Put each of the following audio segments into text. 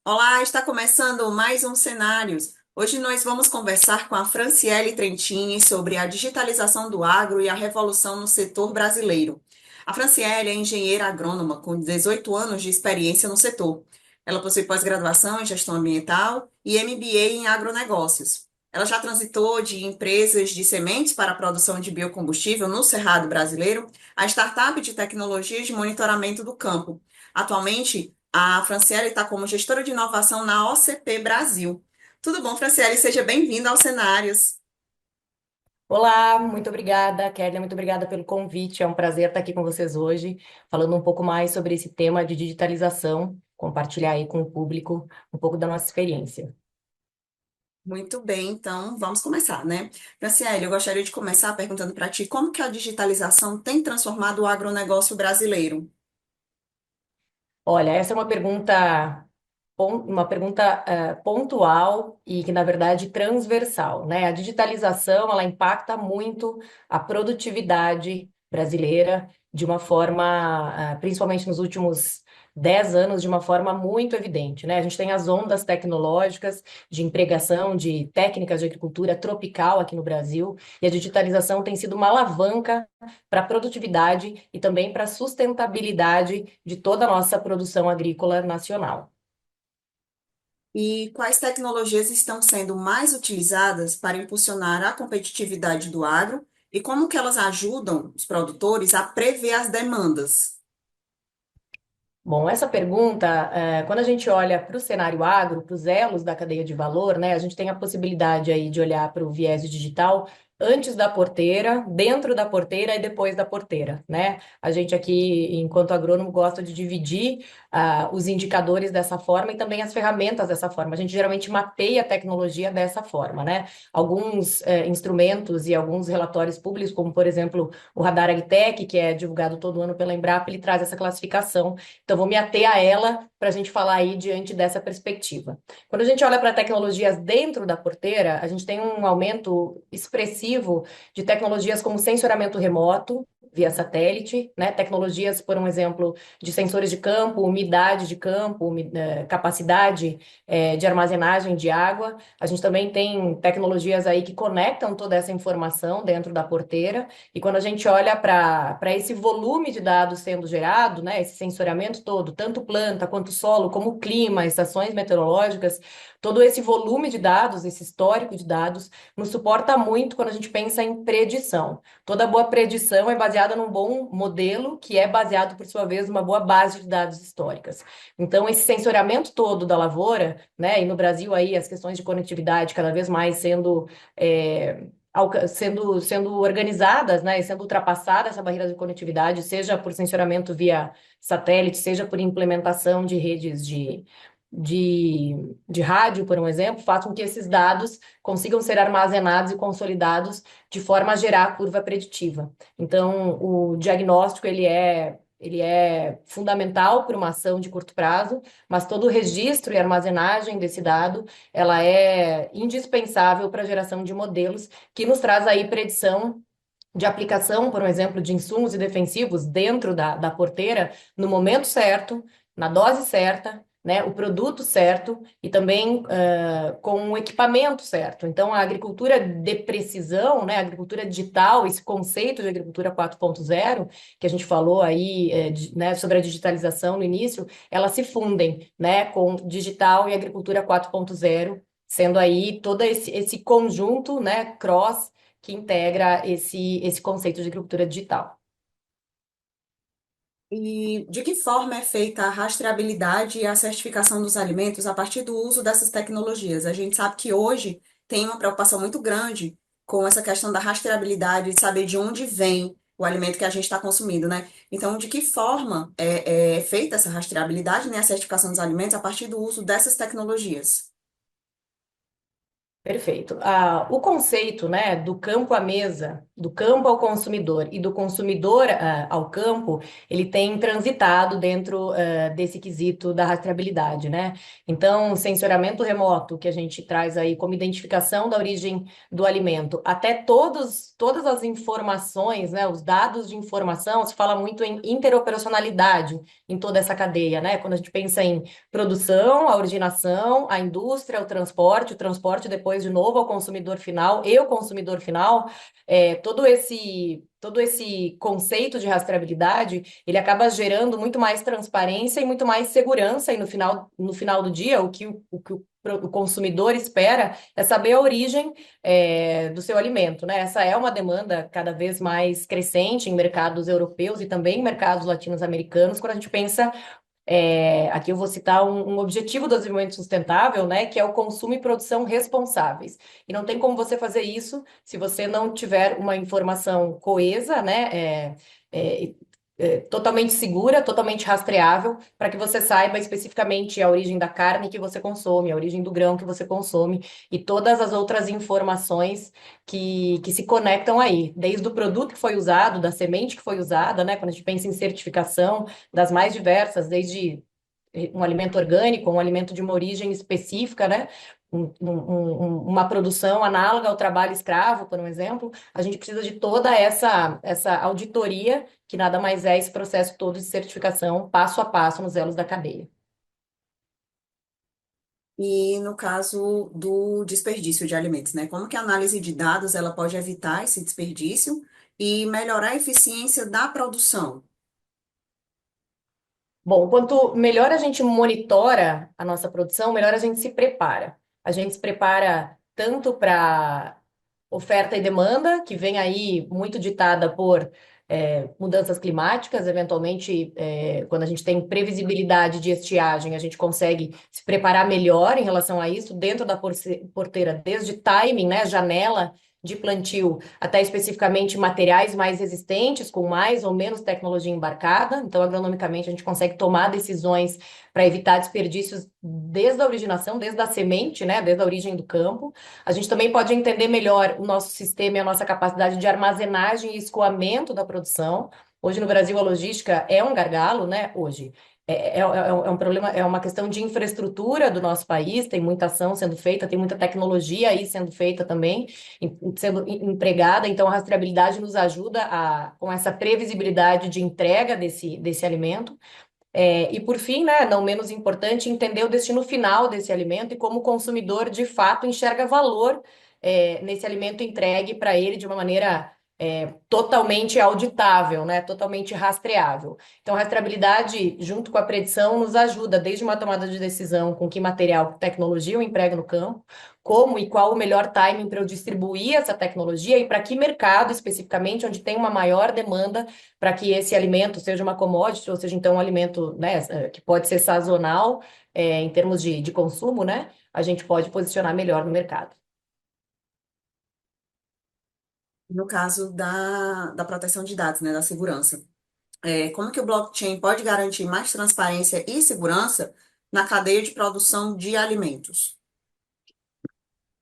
Olá, está começando mais um Cenários. Hoje nós vamos conversar com a Franciele Trentini sobre a digitalização do agro e a revolução no setor brasileiro. A Franciele é engenheira agrônoma com 18 anos de experiência no setor. Ela possui pós-graduação em gestão ambiental e MBA em agronegócios. Ela já transitou de empresas de sementes para a produção de biocombustível no Cerrado brasileiro a startup de tecnologia de monitoramento do campo. Atualmente, a Franciele está como gestora de inovação na OCP Brasil. Tudo bom, Franciele? Seja bem-vinda aos Cenários. Olá, muito obrigada, Kelly, muito obrigada pelo convite. É um prazer estar aqui com vocês hoje, falando um pouco mais sobre esse tema de digitalização, compartilhar aí com o público um pouco da nossa experiência. Muito bem, então vamos começar, né? Franciele, eu gostaria de começar perguntando para ti como que a digitalização tem transformado o agronegócio brasileiro? Olha, essa é uma pergunta, pontual e que, na verdade, transversal, né? A digitalização, ela impacta muito a produtividade brasileira de uma forma, principalmente nos últimos 10 anos, de uma forma muito evidente, né? A gente tem as ondas tecnológicas de empregação de técnicas de agricultura tropical aqui no Brasil, e a digitalização tem sido uma alavanca para a produtividade e também para a sustentabilidade de toda a nossa produção agrícola nacional. E quais tecnologias estão sendo mais utilizadas para impulsionar a competitividade do agro e como que elas ajudam os produtores a prever as demandas? Bom, essa pergunta, quando a gente olha para o cenário agro, para os elos da cadeia de valor, né, a gente tem a possibilidade aí de olhar para o viés digital antes da porteira, dentro da porteira e depois da porteira, né? A gente aqui, enquanto agrônomo, gosta de dividir os indicadores dessa forma e também as ferramentas dessa forma. A gente geralmente mapeia a tecnologia dessa forma, né? Alguns instrumentos e alguns relatórios públicos, como por exemplo o Radar AgTech, que é divulgado todo ano pela Embrapa, ele traz essa classificação. Então, vou me ater a ela para a gente falar aí diante dessa perspectiva. Quando a gente olha para tecnologias dentro da porteira, a gente tem um aumento expressivo de tecnologias como sensoriamento remoto, via satélite, né? Tecnologias, por um exemplo, de sensores de campo, umidade de campo, capacidade, de armazenagem de água. A gente também tem tecnologias aí que conectam toda essa informação dentro da porteira. E quando a gente olha para esse volume de dados sendo gerado, né, esse sensoriamento todo, tanto planta quanto solo, como clima, estações meteorológicas, todo esse volume de dados, esse histórico de dados, nos suporta muito quando a gente pensa em predição. Toda boa predição é baseada num bom modelo, que é baseado, por sua vez, numa boa base de dados históricas. Então, esse sensoriamento todo da lavoura, né, e no Brasil aí as questões de conectividade cada vez mais sendo sendo organizadas, né, e sendo ultrapassada essa barreira de conectividade, seja por sensoramento via satélite, seja por implementação de redes de rádio, por um exemplo, faz com que esses dados consigam ser armazenados e consolidados de forma a gerar a curva preditiva. Então, o diagnóstico, ele é fundamental para uma ação de curto prazo, mas todo o registro e armazenagem desse dado, ela é indispensável para a geração de modelos que nos traz aí predição de aplicação, por um exemplo, de insumos e defensivos dentro da porteira, no momento certo, na dose certa, né, o produto certo e também com o equipamento certo. Então, a agricultura de precisão, né, a agricultura digital, esse conceito de agricultura 4.0, que a gente falou aí, né, sobre a digitalização no início, elas se fundem, né, com digital e agricultura 4.0, sendo aí todo esse conjunto, né, cross que integra esse conceito de agricultura digital. E de que forma é feita a rastreabilidade e a certificação dos alimentos a partir do uso dessas tecnologias? A gente sabe que hoje tem uma preocupação muito grande com essa questão da rastreabilidade, de saber de onde vem o alimento que a gente está consumindo, né? Então, de que forma é feita essa rastreabilidade, né, a certificação dos alimentos a partir do uso dessas tecnologias? Perfeito. O conceito, né, do campo à mesa, do campo ao consumidor e do consumidor, ao campo, ele tem transitado dentro, desse quesito da rastreabilidade, né? Então, sensoramento remoto, que a gente traz aí como identificação da origem do alimento, até todas as informações, né, os dados de informação, se fala muito em interoperacionalidade em toda essa cadeia, né? Quando a gente pensa em produção, a originação, a indústria, o transporte depois de novo ao consumidor final e o consumidor final, todo esse conceito de rastreabilidade, ele acaba gerando muito mais transparência e muito mais segurança, e no final do dia, o consumidor espera é saber a origem do seu alimento, né? Essa é uma demanda cada vez mais crescente em mercados europeus e também em mercados latino-americanos, quando a gente pensa aqui eu vou citar um objetivo do desenvolvimento sustentável, né, que é o consumo e produção responsáveis. E não tem como você fazer isso se você não tiver uma informação coesa, né, é, totalmente segura, totalmente rastreável, para que você saiba especificamente a origem da carne que você consome, a origem do grão que você consome e todas as outras informações que se conectam aí, desde o produto que foi usado, da semente que foi usada, né, quando a gente pensa em certificação das mais diversas, desde um alimento orgânico, um alimento de uma origem específica, né? Uma produção análoga ao trabalho escravo, por um exemplo, a gente precisa de toda essa auditoria, que nada mais é esse processo todo de certificação, passo a passo, nos elos da cadeia. E no caso do desperdício de alimentos, né? Como que a análise de dados ela pode evitar esse desperdício e melhorar a eficiência da produção? Bom, quanto melhor a gente monitora a nossa produção, melhor a gente se prepara. A gente se prepara tanto para oferta e demanda, que vem aí muito ditada por mudanças climáticas, eventualmente, quando a gente tem previsibilidade de estiagem, a gente consegue se preparar melhor em relação a isso, dentro da porteira, desde timing, né, janela de plantio, até especificamente materiais mais resistentes, com mais ou menos tecnologia embarcada. Então, agronomicamente, a gente consegue tomar decisões para evitar desperdícios desde a originação, desde a semente, né, desde a origem do campo. A gente também pode entender melhor o nosso sistema e a nossa capacidade de armazenagem e escoamento da produção. Hoje no Brasil a logística é um gargalo, né? Hoje. É um problema, é uma questão de infraestrutura do nosso país, tem muita ação sendo feita, tem muita tecnologia aí sendo feita também, sendo empregada, então a rastreabilidade nos ajuda com essa previsibilidade de entrega desse alimento. E por fim, né, não menos importante, entender o destino final desse alimento e como o consumidor de fato enxerga valor nesse alimento entregue para ele de uma maneira totalmente auditável, né, totalmente rastreável. Então, a rastreabilidade, junto com a predição, nos ajuda desde uma tomada de decisão com que material, tecnologia eu emprego no campo, como e qual o melhor timing para eu distribuir essa tecnologia e para que mercado especificamente, onde tem uma maior demanda para que esse alimento seja uma commodity, ou seja, então um alimento, né, que pode ser sazonal, em termos de consumo, né, a gente pode posicionar melhor no mercado. No caso da proteção de dados, né, da segurança. Como que o blockchain pode garantir mais transparência e segurança na cadeia de produção de alimentos?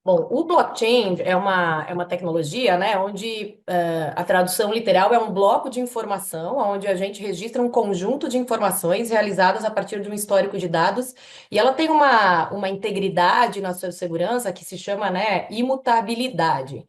Bom, o blockchain é uma tecnologia, né, onde a tradução literal é um bloco de informação, onde a gente registra um conjunto de informações realizadas a partir de um histórico de dados, e ela tem uma integridade na sua segurança que se chama, né, imutabilidade.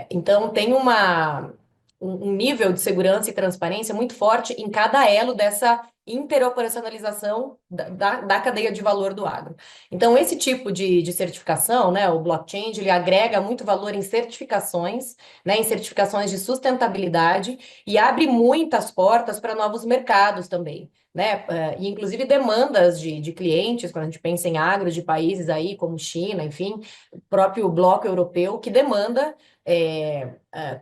Então, tem um nível de segurança e transparência muito forte em cada elo dessa interoperacionalização da cadeia de valor do agro. Então, esse tipo de certificação, né, o blockchain, ele agrega muito valor em certificações, né, em certificações de sustentabilidade e abre muitas portas para novos mercados também, né, e inclusive demandas de clientes, quando a gente pensa em agro de países aí como China, enfim, o próprio bloco europeu que demanda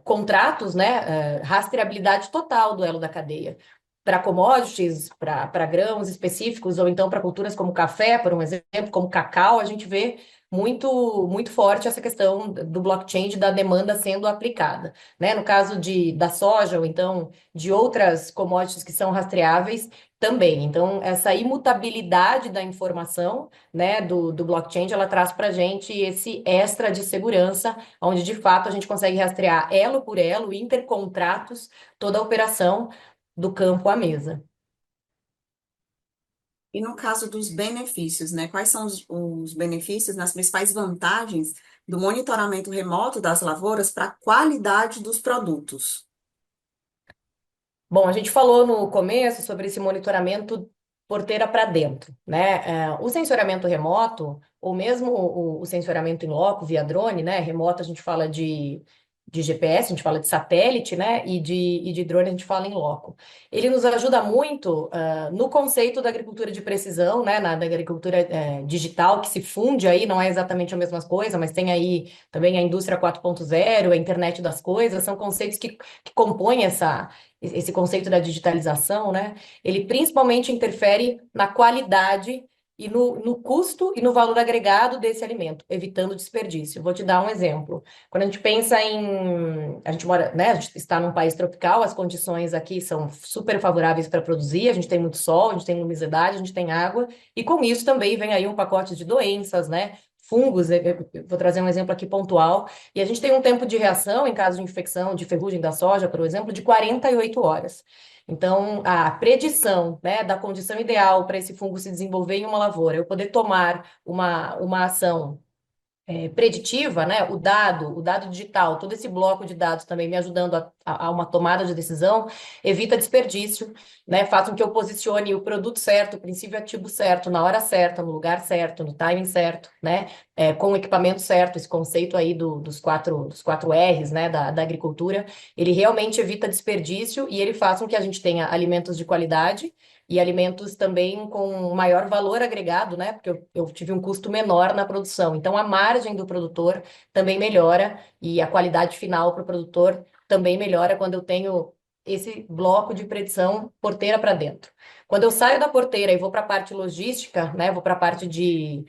contratos, né, rastreabilidade total do elo da cadeia para commodities, para grãos específicos, ou então para culturas como café, por um exemplo, como cacau, a gente vê muito forte essa questão do blockchain, da demanda sendo aplicada, né? No caso da soja, ou então de outras commodities que são rastreáveis, Também. Então, essa imutabilidade da informação, né, do blockchain, ela traz para a gente esse extra de segurança, onde de fato a gente consegue rastrear elo por elo, intercontratos, toda a operação do campo à mesa. E no caso dos benefícios, né? Quais são os benefícios, nas principais vantagens do monitoramento remoto das lavouras para a qualidade dos produtos? Bom, a gente falou no começo sobre esse monitoramento porteira para dentro, né? O sensoriamento remoto, ou mesmo o sensoriamento em loco via drone, né? Remoto a gente fala de GPS, a gente fala de satélite, né? E de drone a gente fala em loco. Ele nos ajuda muito no conceito da agricultura de precisão, né? Da agricultura digital, que se funde aí, não é exatamente a mesma coisa, mas tem aí também a indústria 4.0, a internet das coisas, são conceitos que compõem esse conceito da digitalização, né? Ele principalmente interfere na qualidade e no custo e no valor agregado desse alimento, evitando desperdício. Vou te dar um exemplo. Quando a gente pensa em. A gente mora, né? A gente está num país tropical, as condições aqui são super favoráveis para produzir, a gente tem muito sol, a gente tem luminosidade, a gente tem água, e com isso também vem aí um pacote de doenças, né? Fungos, eu vou trazer um exemplo aqui pontual, e a gente tem um tempo de reação, em caso de infecção de ferrugem da soja, por exemplo, de 48 horas. Então, a predição, né, da condição ideal para esse fungo se desenvolver em uma lavoura, eu poder tomar uma ação preditiva, né, o dado digital, todo esse bloco de dados também me ajudando a uma tomada de decisão, evita desperdício, né, faz com que eu posicione o produto certo, o princípio ativo certo, na hora certa, no lugar certo, no timing certo, né, com o equipamento certo, esse conceito aí dos quatro R's, né, da agricultura, ele realmente evita desperdício e ele faz com que a gente tenha alimentos de qualidade e alimentos também com maior valor agregado, né? Porque eu tive um custo menor na produção. Então, a margem do produtor também melhora e a qualidade final para o produtor também melhora quando eu tenho esse bloco de predição porteira para dentro. Quando eu saio da porteira e vou para a parte logística, né? Vou para a parte de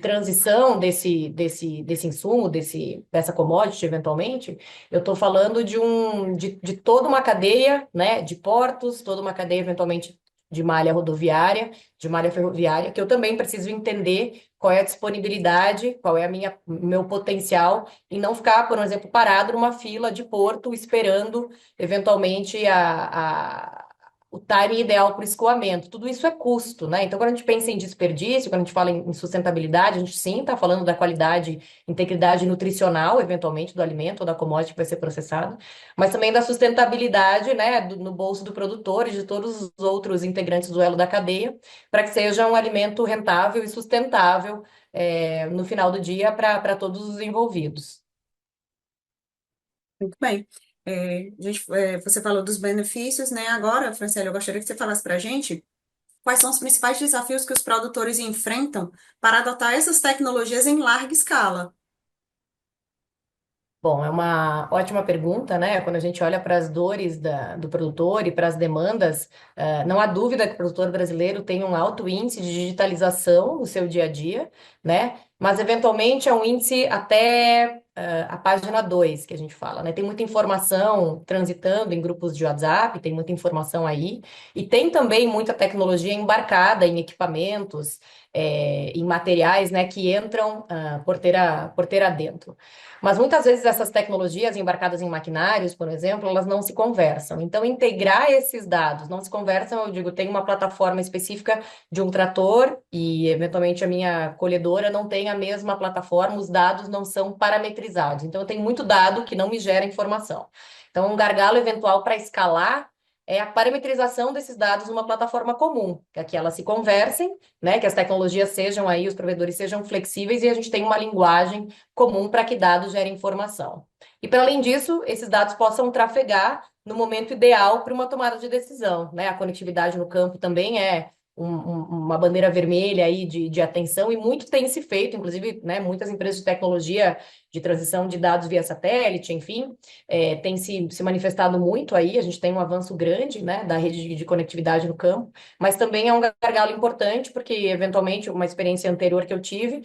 transição desse insumo, dessa commodity, eventualmente, eu estou falando de toda uma cadeia, né, de portos, toda uma cadeia, eventualmente, de malha rodoviária, de malha ferroviária, que eu também preciso entender qual é a disponibilidade, qual é meu potencial, e não ficar, por exemplo, parado numa fila de porto esperando, eventualmente, o timing ideal para o escoamento. Tudo isso é custo, né? Então, quando a gente pensa em desperdício, quando a gente fala em sustentabilidade, a gente sim está falando da qualidade, integridade nutricional, eventualmente, do alimento ou da commodity que vai ser processado, mas também da sustentabilidade, né, no bolso do produtor e de todos os outros integrantes do elo da cadeia, para que seja um alimento rentável e sustentável, no final do dia para todos os envolvidos. Muito bem. Você falou dos benefícios, né? Agora, Franciele, eu gostaria que você falasse para a gente quais são os principais desafios que os produtores enfrentam para adotar essas tecnologias em larga escala. Bom, é uma ótima pergunta, né? Quando a gente olha para as dores do produtor e para as demandas, não há dúvida que o produtor brasileiro tem um alto índice de digitalização no seu dia a dia, né? Mas, eventualmente, é um índice até a página 2 que a gente fala, né? Tem muita informação transitando em grupos de WhatsApp, tem muita informação aí, e tem também muita tecnologia embarcada em equipamentos, em materiais, né, que entram porteira dentro. Mas muitas vezes essas tecnologias embarcadas em maquinários, por exemplo, elas não se conversam. Então, integrar esses dados não se conversam, eu digo, tem uma plataforma específica de um trator e, eventualmente, a minha colhedora não tem a mesma plataforma, os dados não são parametrizados. Então, eu tenho muito dado que não me gera informação. Então, um gargalo eventual para escalar é a parametrização desses dados numa plataforma comum, que elas se conversem, né, que as tecnologias sejam aí, os provedores sejam flexíveis e a gente tenha uma linguagem comum para que dados gerem informação. E, para além disso, esses dados possam trafegar no momento ideal para uma tomada de decisão, né? A conectividade no campo também é uma bandeira vermelha aí de atenção e muito tem se feito, inclusive, né, muitas empresas de tecnologia de transição de dados via satélite, enfim, tem se manifestado muito aí, a gente tem um avanço grande, né, da rede de conectividade no campo, mas também é um gargalo importante, porque, eventualmente, uma experiência anterior que eu tive,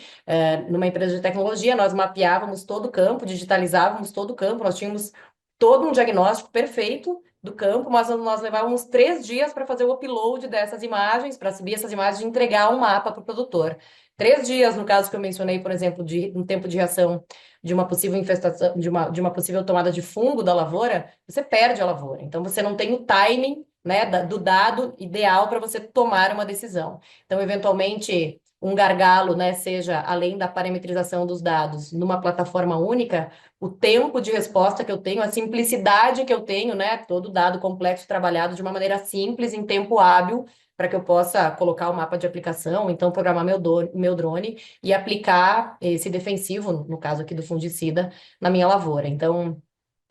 numa empresa de tecnologia, nós mapeávamos todo o campo, digitalizávamos todo o campo, nós tínhamos todo um diagnóstico perfeito, do campo, mas nós levávamos 3 dias para fazer o upload dessas imagens, para subir essas imagens e entregar um mapa para o produtor. 3 dias, no caso que eu mencionei, por exemplo, de um tempo de reação de uma possível infestação, de uma possível tomada de fungo da lavoura, você perde a lavoura. Então, você não tem o timing, né, do dado ideal para você tomar uma decisão. Então, eventualmente, um gargalo, né, seja além da parametrização dos dados numa plataforma única, o tempo de resposta que eu tenho, a simplicidade que eu tenho, né, todo dado complexo trabalhado de uma maneira simples, em tempo hábil, para que eu possa colocar o mapa de aplicação, então programar meu drone e aplicar esse defensivo, no caso aqui do fungicida, na minha lavoura. Então,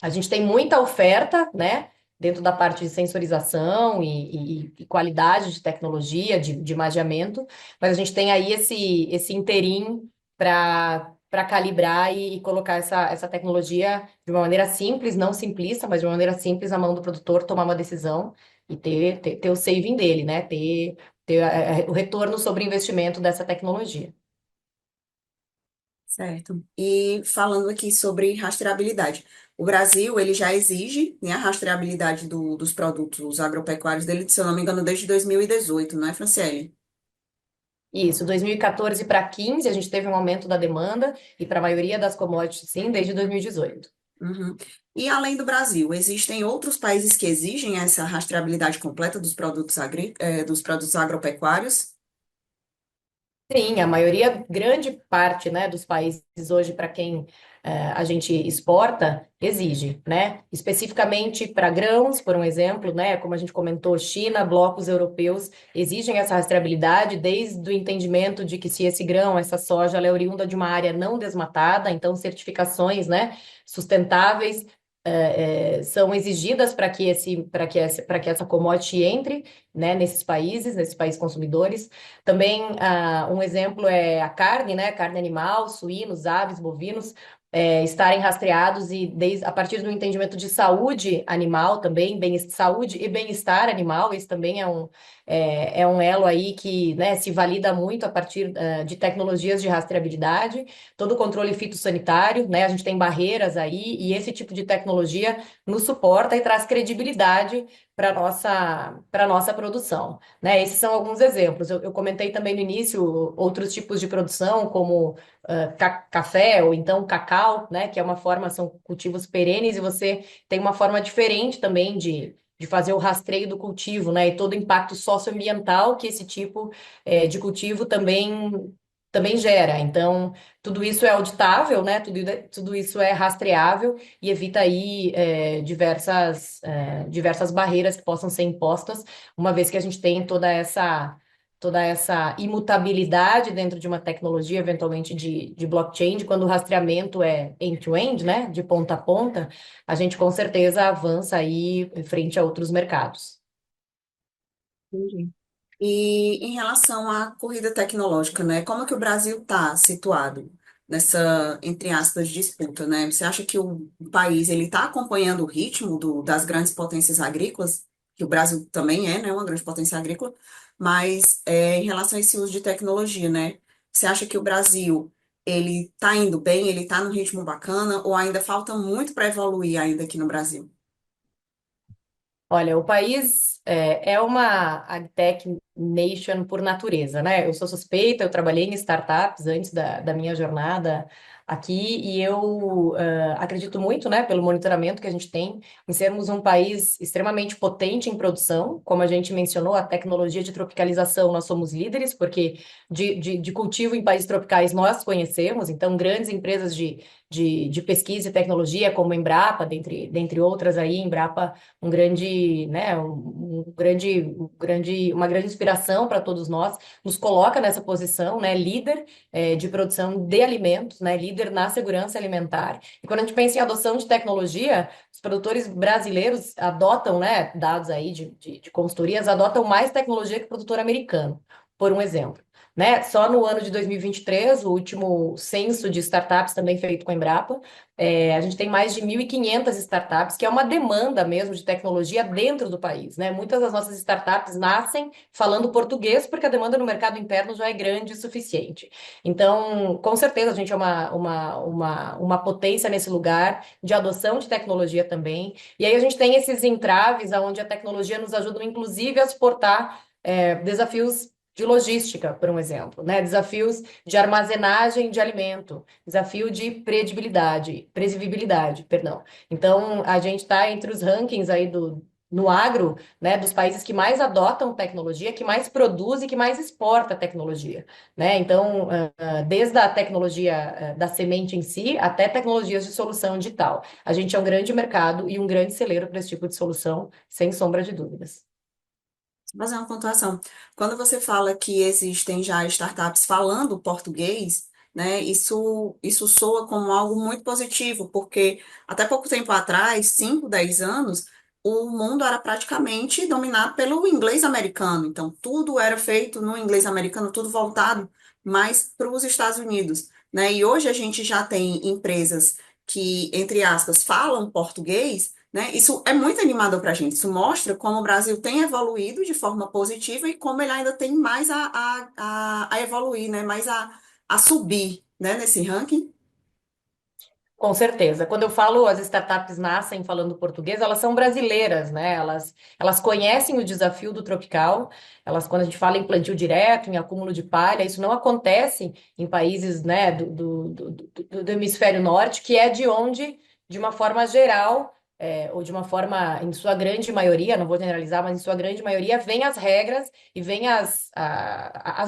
a gente tem muita oferta, né, dentro da parte de sensorização e qualidade de tecnologia, de imageamento, mas a gente tem aí esse interim para calibrar e colocar essa tecnologia de uma maneira simples, não simplista, mas de uma maneira simples na mão do produtor tomar uma decisão e ter o saving dele, né, ter o retorno sobre investimento dessa tecnologia. Certo. E falando aqui sobre rastreabilidade. O Brasil, ele já exige, né, a rastreabilidade dos produtos agropecuários dele, se eu não me engano, desde 2018, não é, Franciele? Isso, 2014 para 15 a gente teve um aumento da demanda e para a maioria das commodities, sim, desde 2018. Uhum. E além do Brasil, existem outros países que exigem essa rastreabilidade completa dos produtos, dos produtos agropecuários? Sim, a maioria, grande parte, né, dos países hoje para quem a gente exporta exige, né? Especificamente para grãos, por um exemplo, né? Como a gente comentou, China, blocos europeus exigem essa rastreabilidade desde o entendimento de que se esse grão, essa soja, ela é oriunda de uma área não desmatada, então certificações, né, sustentáveis são exigidas para que essa commodity entre, né, nesses países consumidores. Também, um exemplo é a carne, né? Carne animal, suínos, aves, bovinos, estarem rastreados e a partir do entendimento de saúde animal também, saúde e bem-estar animal, esse também é um elo aí que, né, se valida muito a partir de tecnologias de rastreabilidade, todo o controle fitossanitário, né? A gente tem barreiras aí e esse tipo de tecnologia nos suporta e traz credibilidade para nossa produção, né? Esses são alguns exemplos. Eu comentei também no início outros tipos de produção, como café ou então cacau, né? Que é uma forma, são cultivos perenes e você tem uma forma diferente também de fazer o rastreio do cultivo, né? E todo o impacto socioambiental que esse tipo de cultivo também gera. Então, tudo isso é auditável, né? Tudo isso é rastreável e evita aí diversas barreiras que possam ser impostas, uma vez que a gente tem toda essa imutabilidade dentro de uma tecnologia, eventualmente de blockchain, quando o rastreamento é end-to-end, né? De ponta a ponta, a gente com certeza avança aí frente a outros mercados. Entendi. E em relação à corrida tecnológica, né? Como que o Brasil está situado nessa, entre aspas, disputa, né? Você acha que o país ele está acompanhando o ritmo das grandes potências agrícolas, que o Brasil também é, né, uma grande potência agrícola, mas em relação a esse uso de tecnologia, né? Você acha que o Brasil ele está indo bem, ele está no ritmo bacana, ou ainda falta muito para evoluir ainda aqui no Brasil? Olha, o país é uma agtech nation por natureza, né? Eu sou suspeita, eu trabalhei em startups antes da minha jornada aqui e eu acredito muito, né, pelo monitoramento que a gente tem, em sermos um país extremamente potente em produção. Como a gente mencionou, a tecnologia de tropicalização, nós somos líderes, porque de cultivo em países tropicais nós conhecemos, então grandes empresas de pesquisa e tecnologia, como a Embrapa, dentre outras aí, Embrapa um grande, né, uma grande inspiração para todos nós, nos coloca nessa posição, né, líder de produção de alimentos, né, líder na segurança alimentar. E quando a gente pensa em adoção de tecnologia, os produtores brasileiros adotam, né, dados aí de consultorias, adotam mais tecnologia que o produtor americano. por um exemplo. Né? Só no ano de 2023, o último censo de startups também feito com a Embrapa, a gente tem mais de 1.500 startups, que é uma demanda mesmo de tecnologia dentro do país, né? Muitas das nossas startups nascem falando português, porque a demanda no mercado interno já é grande o suficiente. Então, com certeza, a gente é uma potência nesse lugar de adoção de tecnologia também. E aí a gente tem esses entraves onde a tecnologia nos ajuda, inclusive, a suportar desafios de logística, por um exemplo, né? Desafios de armazenagem de alimento, desafio de previsibilidade, perdão. Então, a gente está entre os rankings aí no agro, né, dos países que mais adotam tecnologia, que mais produz e que mais exporta tecnologia, né? Então, desde a tecnologia da semente em si até tecnologias de solução digital. A gente é um grande mercado e um grande celeiro para esse tipo de solução, sem sombra de dúvidas. Fazer uma pontuação. Quando você fala que existem já startups falando português, né, isso soa como algo muito positivo, porque até pouco tempo atrás, 5, 10 anos, o mundo era praticamente dominado pelo inglês americano. Então, tudo era feito no inglês americano, tudo voltado mais para os Estados Unidos, né? E hoje a gente já tem empresas que, entre aspas, falam português, né? Isso é muito animador para a gente. Isso mostra como o Brasil tem evoluído de forma positiva e como ele ainda tem mais a evoluir, né? Mais a subir, né? Nesse ranking. Com certeza. Quando eu falo as startups nascem falando português, elas são brasileiras, né? Elas conhecem o desafio do tropical. Elas, quando a gente fala em plantio direto, em acúmulo de palha, isso não acontece em países, né, do hemisfério norte, que é de onde, de uma forma geral, ou de uma forma, em sua grande maioria, não vou generalizar, mas em sua grande maioria, vêm as regras e vêm as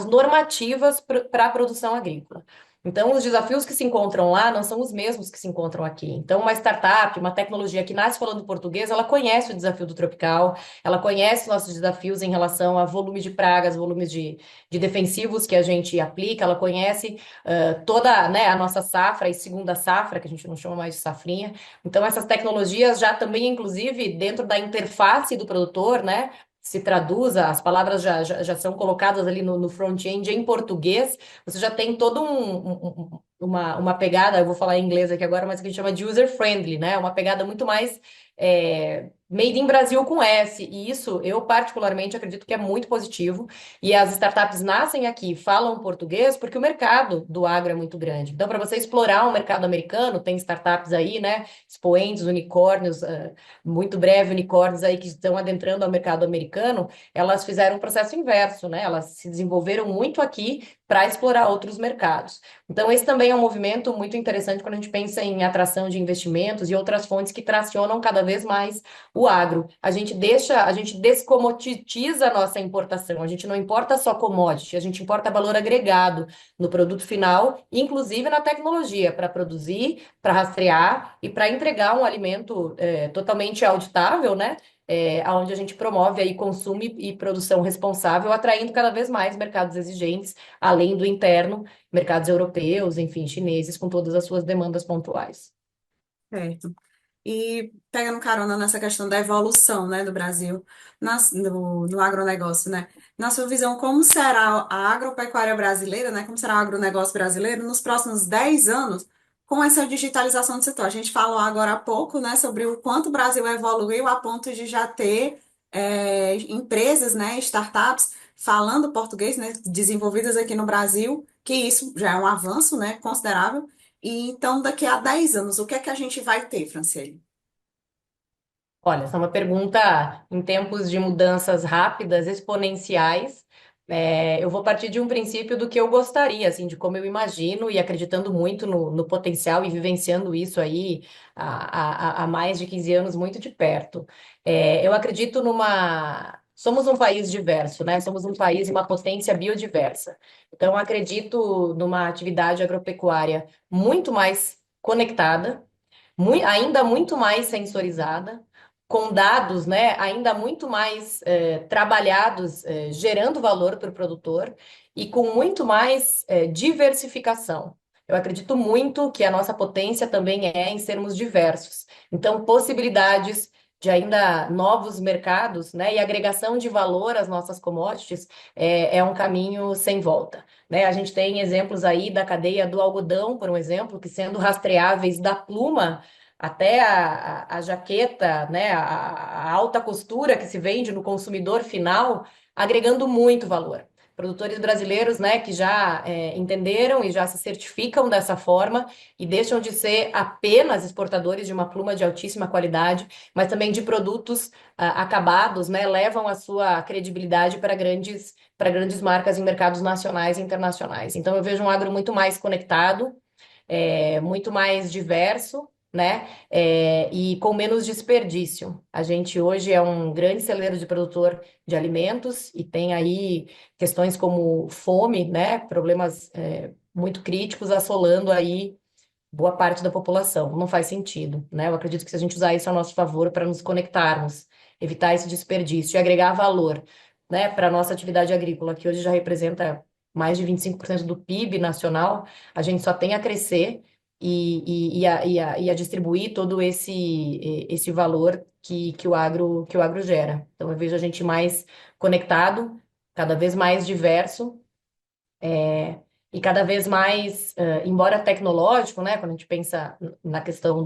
normativas para a produção agrícola. Então, os desafios que se encontram lá não são os mesmos que se encontram aqui. Então, uma startup, uma tecnologia que nasce falando português, ela conhece o desafio do tropical, ela conhece os nossos desafios em relação a volume de pragas, volumes de defensivos que a gente aplica, ela conhece toda, né, a nossa safra e segunda safra, que a gente não chama mais de safrinha. Então, essas tecnologias já também, inclusive, dentro da interface do produtor, né? Se traduza, as palavras já são colocadas ali no front-end em português, você já tem todo uma pegada, eu vou falar em inglês aqui agora, mas que a gente chama de user-friendly, né? Uma pegada muito mais made in Brasil com S. E isso, eu particularmente acredito que é muito positivo. E as startups nascem aqui, falam português, porque o mercado do agro é muito grande. Então, para você explorar o mercado americano, tem startups aí, né? Expoentes, unicórnios, muito breve, unicórnios aí que estão adentrando ao mercado americano, elas fizeram um processo inverso, né? Elas se desenvolveram muito aqui para explorar outros mercados. Então, esse também é um movimento muito interessante quando a gente pensa em atração de investimentos e outras fontes que tracionam cada vez mais o agro. A gente descomoditiza a nossa importação. A gente não importa só commodity, a gente importa valor agregado no produto final, inclusive na tecnologia, para produzir, para rastrear e para entregar um alimento totalmente auditável, né? Onde a gente promove aí consumo e produção responsável, atraindo cada vez mais mercados exigentes, além do interno, mercados europeus, enfim, chineses, com todas as suas demandas pontuais. Certo. E pegando carona nessa questão da evolução, né, do Brasil no agronegócio, né? Na sua visão, como será a agropecuária brasileira, né? Como será o agronegócio brasileiro nos próximos 10 anos com essa digitalização do setor? A gente falou agora há pouco, né, sobre o quanto o Brasil evoluiu a ponto de já ter empresas, né, startups falando português, né, desenvolvidas aqui no Brasil, que isso já é um avanço, né, considerável. E então, daqui a 10 anos, o que é que a gente vai ter, Franciele? Olha, essa é uma pergunta em tempos de mudanças rápidas, exponenciais. Eu vou partir de um princípio do que eu gostaria, assim, de como eu imagino e acreditando muito no potencial e vivenciando isso aí há mais de 15 anos muito de perto. Eu acredito numa. Somos um país diverso, né? Somos um país e uma potência biodiversa. Então, eu acredito numa atividade agropecuária muito mais conectada, ainda muito mais sensorizada com dados, né, ainda muito mais trabalhados, gerando valor para o produtor e com muito mais diversificação. Eu acredito muito que a nossa potência também é em sermos diversos. Então, possibilidades de ainda novos mercados, né? E agregação de valor às nossas commodities é um caminho sem volta, né? A gente tem exemplos aí da cadeia do algodão, por um exemplo, que sendo rastreáveis da pluma até a jaqueta, né? A alta costura que se vende no consumidor final, agregando muito valor. Produtores brasileiros, né, que já entenderam e já se certificam dessa forma e deixam de ser apenas exportadores de uma pluma de altíssima qualidade, mas também de produtos acabados, né, levam a sua credibilidade para grandes marcas em mercados nacionais e internacionais. Então, eu vejo um agro muito mais conectado, muito mais diverso, né? E com menos desperdício. A gente hoje é um grande celeiro de produtor de alimentos e tem aí questões como fome, né? Problemas muito críticos assolando aí boa parte da população. Não faz sentido, né? Eu acredito que se a gente usar isso a nosso favor para nos conectarmos, evitar esse desperdício e agregar valor, né, para a nossa atividade agrícola, que hoje já representa mais de 25% do PIB nacional, a gente só tem a crescer e a distribuir todo esse valor que o agro gera. Então, eu vejo a gente mais conectado, cada vez mais diverso, e cada vez mais, embora tecnológico, né, quando a gente pensa na questão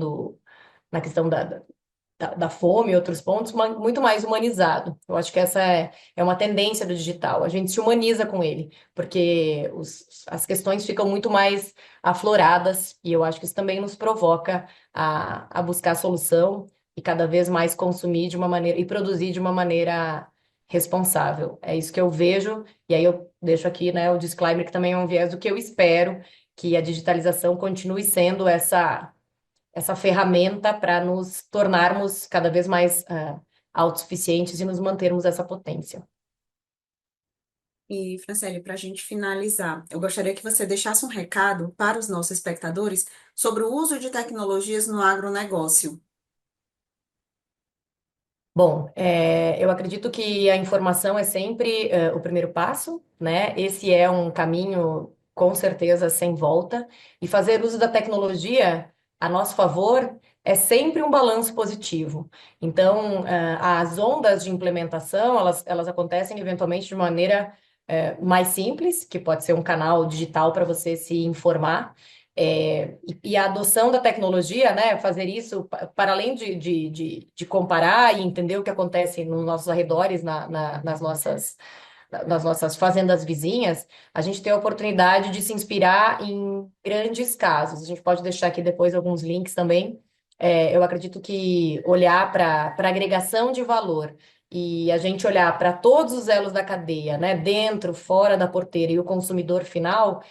da fome e outros pontos, muito mais humanizado. Eu acho que essa é uma tendência do digital. A gente se humaniza com ele, porque as questões ficam muito mais afloradas, e eu acho que isso também nos provoca a buscar solução e cada vez mais consumir de uma maneira e produzir de uma maneira responsável. É isso que eu vejo, e aí eu deixo aqui, né, o disclaimer que também é um viés do que eu espero que a digitalização continue sendo essa ferramenta para nos tornarmos cada vez mais autossuficientes e nos mantermos essa potência. E, Franciele, para a gente finalizar, eu gostaria que você deixasse um recado para os nossos espectadores sobre o uso de tecnologias no agronegócio. Bom, eu acredito que a informação é sempre o primeiro passo, né? Esse é um caminho, com certeza, sem volta. E fazer uso da tecnologia a nosso favor é sempre um balanço positivo. Então, as ondas de implementação, elas acontecem eventualmente de maneira mais simples, que pode ser um canal digital para você se informar. E a adoção da tecnologia, né, fazer isso para além de comparar e entender o que acontece nos nossos arredores, nas nossas fazendas vizinhas, a gente tem a oportunidade de se inspirar em grandes casos. A gente pode deixar aqui depois alguns links também. Eu acredito que olhar para agregação de valor e a gente olhar para todos os elos da cadeia, né, dentro, fora da porteira e o consumidor final,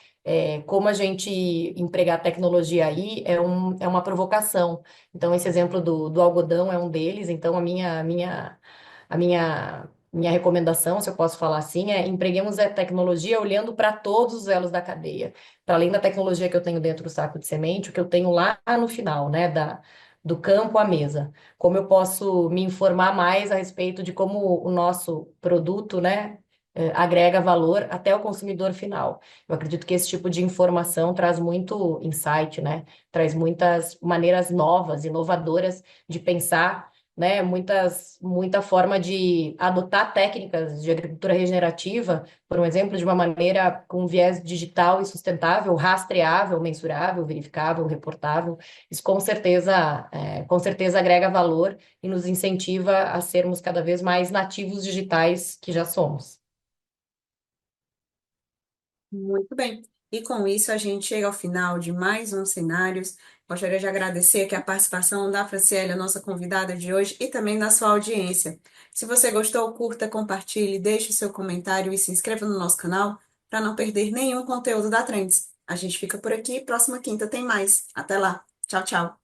como a gente empregar tecnologia aí é uma provocação. Então, esse exemplo do algodão é um deles. Então, a minha recomendação, se eu posso falar assim, é empreguemos a tecnologia olhando para todos os elos da cadeia. Para além da tecnologia que eu tenho dentro do saco de semente, o que eu tenho lá no final, né, do campo à mesa. Como eu posso me informar mais a respeito de como o nosso produto, né, agrega valor até o consumidor final. Eu acredito que esse tipo de informação traz muito insight, né? Traz muitas maneiras novas, inovadoras de pensar, né? Muita forma de adotar técnicas de agricultura regenerativa, por um exemplo, de uma maneira com viés digital e sustentável, rastreável, mensurável, verificável, reportável. Isso com certeza agrega valor e nos incentiva a sermos cada vez mais nativos digitais que já somos. Muito bem. E com isso a gente chega ao final de mais um Cenários. Gostaria de agradecer aqui a participação da Franciele, a nossa convidada de hoje, e também da sua audiência. Se você gostou, curta, compartilhe, deixe o seu comentário e se inscreva no nosso canal para não perder nenhum conteúdo da Trends. A gente fica por aqui, próxima quinta tem mais. Até lá. Tchau, tchau.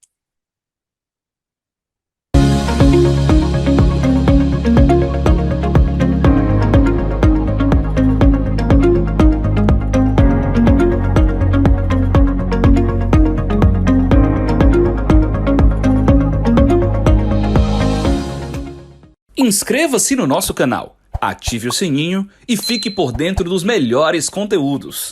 Inscreva-se no nosso canal, ative o sininho e fique por dentro dos melhores conteúdos.